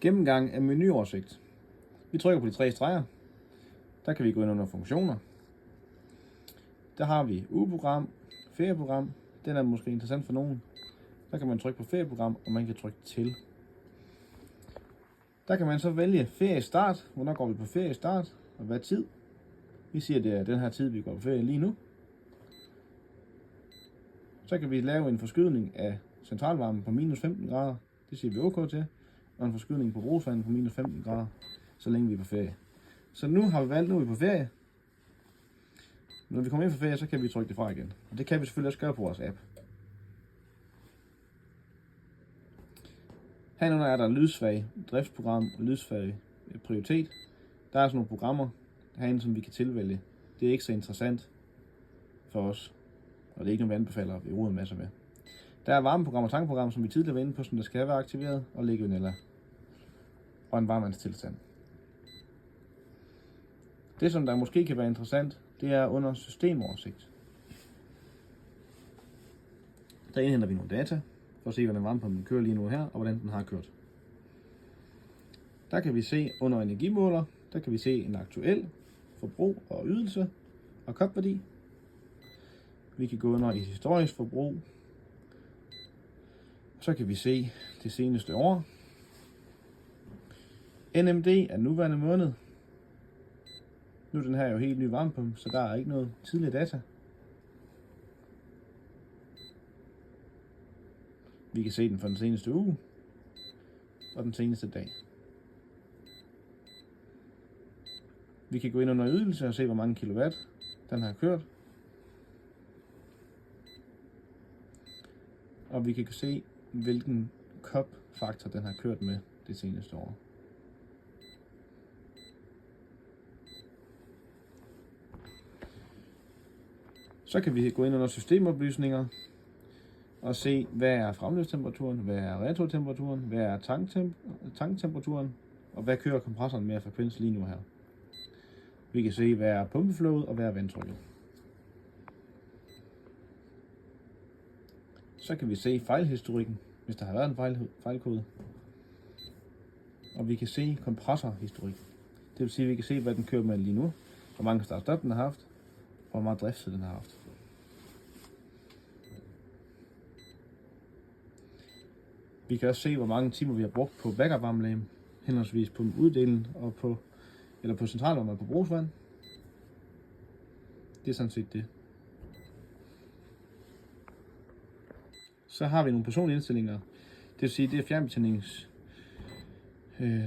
Gennemgang af menyoversigt. Vi trykker på de 3 streger. Der kan vi gå ind under funktioner. Der har vi ugeprogram, ferieprogram. Den er måske interessant for nogen. Der kan man trykke på ferieprogram, og man kan trykke til. Der kan man så vælge feriestart. Hvornår går vi på feriestart, og hvad tid. Vi siger, at det er den her tid, vi går på ferie lige nu. Så kan vi lave en forskydning af centralvarmen på minus 15 grader. Det siger vi OK til. Og en forskydning på brugsvandet på minus 15 grader, så længe vi er på ferie. Så nu har vi valgt, nu er vi på ferie. Når vi kommer ind på ferie, så kan vi trykke det fra igen. Og det kan vi selvfølgelig også gøre på vores app. Herunder er der lydsvag driftsprogram og lydsvag prioritet. Der er sådan nogle programmer herinde, som vi kan tilvælge. Det er ikke så interessant for os, og det er ikke noget, vi anbefaler, at vi roder en masse med. Der er varmeprogram og tankprogram, som vi tidligere var inde på, som der skal være aktiveret, og legionella og en varmvandstilstand. Det, som der måske kan være interessant, det er under systemoversigt. Der indhenter vi nogle data, for at se, hvordan varmepumpen kører lige nu her, og hvordan den har kørt. Der kan vi se under energimåler, der kan vi se en aktuel forbrug og ydelse og kopværdi. Vi kan gå under i historisk forbrug. Så kan vi se det seneste år. NMD er nuværende måned. Nu er den her jo helt ny varmepumpe, så der er ikke noget tidligere data. Vi kan se den for den seneste uge og den seneste dag. Vi kan gå ind under ydelse og se, hvor mange kilowatt den har kørt. Og vi kan se, hvilken COP-faktor den har kørt med det seneste år. Så kan vi gå ind under systemoplysninger og se, hvad er fremløbstemperaturen, hvad er returtemperaturen, hvad er tanktemperaturen, og hvad kører kompressoren med af frekvens lige nu her. Vi kan se, hvad er pumpeflowet og hvad er vandtrykket. Så kan vi se fejlhistorikken, hvis der har været en fejlkode. Og vi kan se kompressorhistorik. Det vil sige, at vi kan se, hvad den kører med lige nu, hvor mange start-stop den har haft, og hvor meget driftstid den har haft. Vi kan også se, hvor mange timer vi har brugt på backup-varmelæge, henholdsvis på uddelen og på centralvarme og på brugsvand. Det er sådan set det. Så har vi nogle personlige indstillinger. Det vil sige, det er fjernbetjenings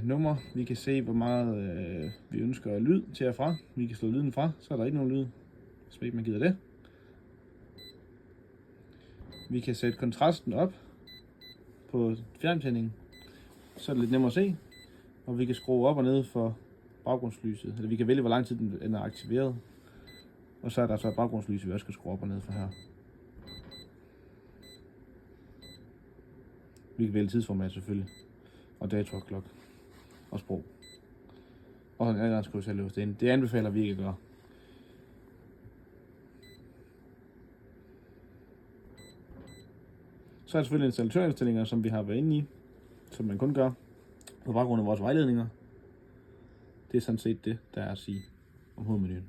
nummer. Vi kan se, hvor meget vi ønsker lyd til og fra. Vi kan slå lyden fra, så er der ikke nogen lyd, hvis ikke man gider det. Vi kan sætte kontrasten op på fjernbetjeningen, så er det lidt nemmere at se. Og vi kan skrue op og ned for baggrundslyset. Eller vi kan vælge, hvor lang tid den er aktiveret. Og så er der så et baggrundslys, vi også kan skrue op og ned for her. Vi kan vælge tidsformat selvfølgelig. Og dato og klok. Og sprog. Og en adgangsskrive til at løse det ind. Det anbefaler vi ikke at gøre. Så er der selvfølgelig installatørindstillinger, som vi har været inde i. Som man kun gør på baggrund af vores vejledninger. Det er sådan set det, der er at sige om hovedmenuen.